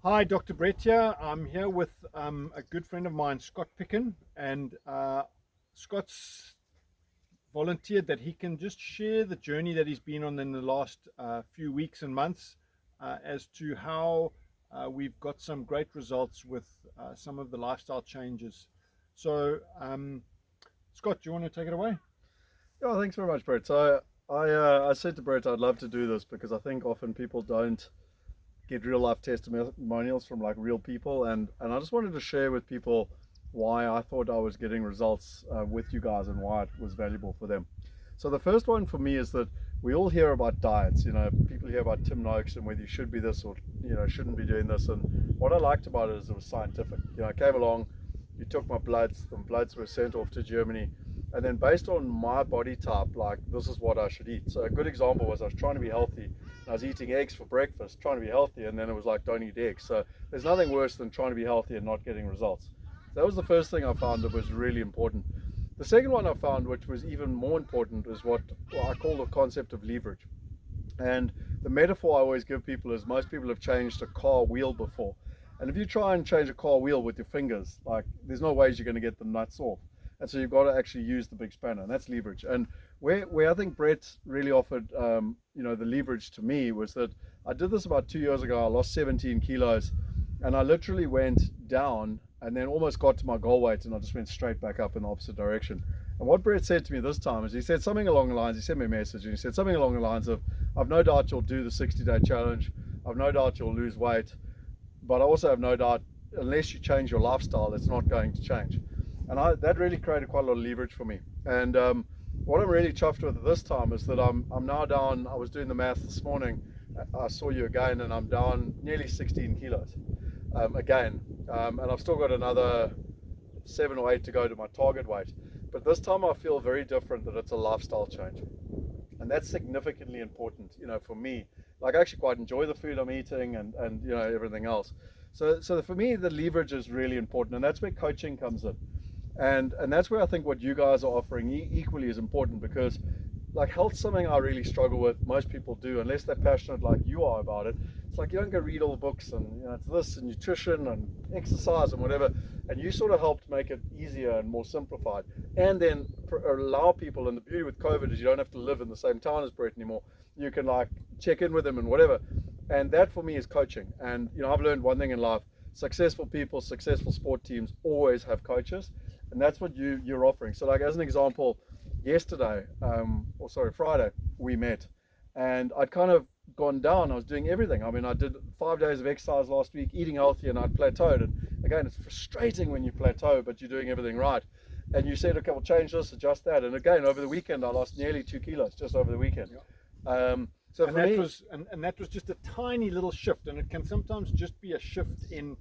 Hi, drBrett here. I'm here with a good friend of mine, Scott Picken, and Scott's volunteered that he can just share the journey that he's been on in the last few weeks and months as to how we've got some great results with some of the lifestyle changes. So, Scott, do you want to take it away? Yeah, thanks very much, Brett. I said to Brett I'd love to do this because I think often people don't get real life testimonials from like real people, and I just wanted to share with people why I thought I was getting results with you guys and why it was valuable for them. So the first one for me is that we all hear about diets. People hear about Tim Noakes and whether you should be this or shouldn't be doing this. And what I liked about it is it was scientific. I came along, you took my bloods, the bloods were sent off to Germany, and then based on my body type, like this is what I should eat. So a good example was I was trying to be healthy. I was eating eggs for breakfast, trying to be healthy, and then it was like, don't eat eggs. So there's nothing worse than trying to be healthy and not getting results. That was the first thing I found that was really important. The second one I found, which was even more important, is what I call the concept of leverage. And the metaphor I always give people is most people have changed a car wheel before. And if you try and change a car wheel with your fingers, like there's no ways you're going to get the nuts off. And so you've got to actually use the big spanner, and that's leverage. And where I think Brett really offered, the leverage to me was that I did this about 2 years ago. I lost 17 kilos, and I literally went down and then almost got to my goal weight, and I just went straight back up in the opposite direction. And what Brett said to me this time is he said something along the lines, he sent me a message, and he said something along the lines of, I've no doubt you'll do the 60-day challenge. I've no doubt you'll lose weight, but I also have no doubt unless you change your lifestyle, it's not going to change. And that really created quite a lot of leverage for me. And what I'm really chuffed with this time is that I'm now down. I was doing the math this morning. I saw you again, and I'm down nearly 16 kilos again. And I've still got another 7 or 8 to go to my target weight. But this time I feel very different, that it's a lifestyle change. And that's significantly important, for me. Like I actually quite enjoy the food I'm eating and everything else. So for me, the leverage is really important, and that's where coaching comes in. And that's where I think what you guys are offering equally is important, because like health's something I really struggle with. Most people do, unless they're passionate like you are about it. It's like you don't go read all the books, and it's this and nutrition and exercise and whatever, and you sort of helped make it easier and more simplified, and then allow people. And the beauty with COVID is you don't have to live in the same town as Brett anymore. You can like check in with them and whatever, and that for me is coaching. And I've learned one thing in life: successful people, successful sport teams always have coaches, and that's what you're offering. So like as an example, yesterday, Friday, we met, and I'd kind of gone down. I was doing everything. I mean, I did 5 days of exercise last week, eating healthy, and I'd plateaued. And again, it's frustrating when you plateau, but you're doing everything right. And you said, okay, we'll change this, adjust that. And again, over the weekend, I lost nearly 2 kilos just over the weekend. Yeah. So and that was just a tiny little shift, and it can sometimes just be a shift in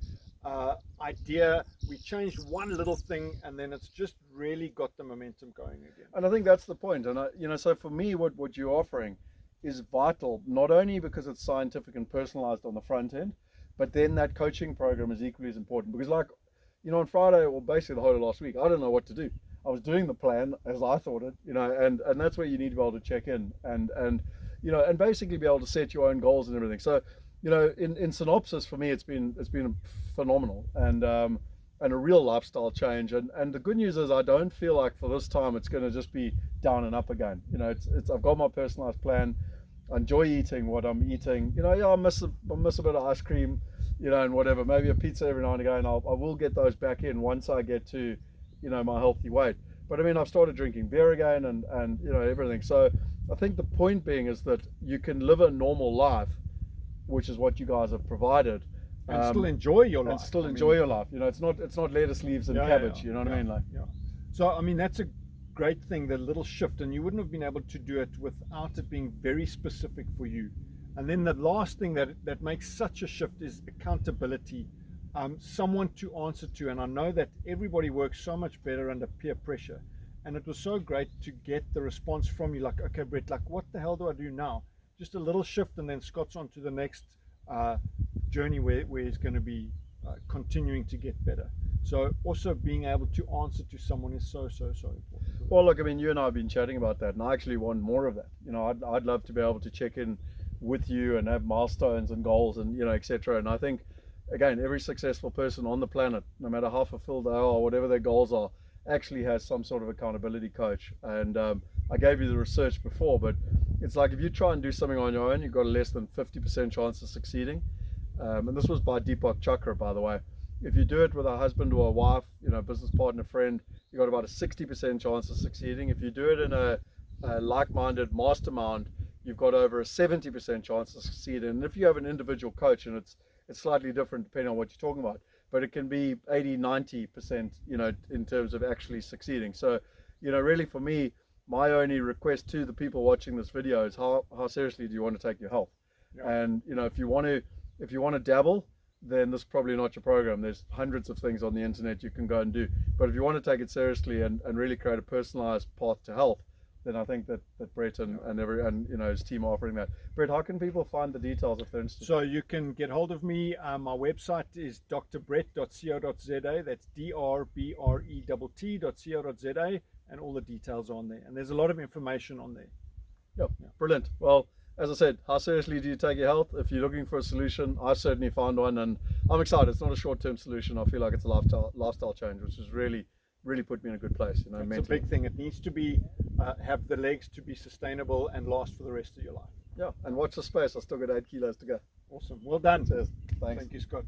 idea. We changed one little thing, and then it's just really got the momentum going again. And I think that's the point. And so for me, what you're offering is vital, not only because it's scientific and personalized on the front end, but then that coaching program is equally as important. Because on Friday, or basically the whole of last week, I don't know what to do. I was doing the plan as I thought it, and that's where you need to be able to check in and basically be able to set your own goals and everything. So in synopsis, for me, it's been phenomenal and a real lifestyle change. And the good news is I don't feel like for this time it's going to just be down and up again. I've got my personalized plan. I enjoy eating what I'm eating. I miss a bit of ice cream, and whatever. Maybe a pizza every now and again. I will get those back in once I get to my healthy weight. But I mean, I've started drinking beer again and everything. So I think the point being is that you can live a normal life, which is what you guys have provided, and still enjoy your life. And still enjoy your life. It's not lettuce leaves and cabbage. You know what I mean? Like, yeah. So I mean, that's a great thing, the little shift, and you wouldn't have been able to do it without it being very specific for you. And then the last thing that makes such a shift is accountability, someone to answer to. And I know that everybody works so much better under peer pressure, and it was so great to get the response from you, like, okay, Brett, like, what the hell do I do now? Just a little shift, and then Scott's on to the next journey where he's going to be continuing to get better. So also being able to answer to someone is so important. Well, look, I mean, you and I have been chatting about that, and I actually want more of that. I'd love to be able to check in with you and have milestones and goals and etc. And I think again, every successful person on the planet, no matter how fulfilled they are or whatever their goals are, actually has some sort of accountability coach. And I gave you the research before, but it's like if you try and do something on your own, you've got a less than 50% chance of succeeding. And this was by Deepak Chakra, by the way. If you do it with a husband or a wife, business partner, friend, you've got about a 60% chance of succeeding. If you do it in a like-minded mastermind, you've got over a 70% chance of succeeding. And if you have an individual coach, and it's slightly different depending on what you're talking about, but it can be 80-90%, in terms of actually succeeding. So, really for me, my only request to the people watching this video is how seriously do you want to take your health? Yeah. And if you want to dabble, then this is probably not your program. There's hundreds of things on the internet you can go and do. But if you want to take it seriously and really create a personalized path to health, then I think that Brett and his team are offering that. Brett, how can people find the details if they're interested? So you can get hold of me. My website is drbrett.co.za. That's drbrett.co.za, and all the details are on there. And there's a lot of information on there. Yeah. Brilliant. Well, as I said, how seriously do you take your health? If you're looking for a solution, I've certainly found one, and I'm excited. It's not a short-term solution. I feel like it's a lifestyle change, which has really put me in a good place. It's mentally. a big thing. It needs to be have the legs to be sustainable and last for the rest of your life. Yeah, and watch the space. I still got 8 kilos to go. Awesome. Well done. Cheers. Thanks. Thank you, Scott.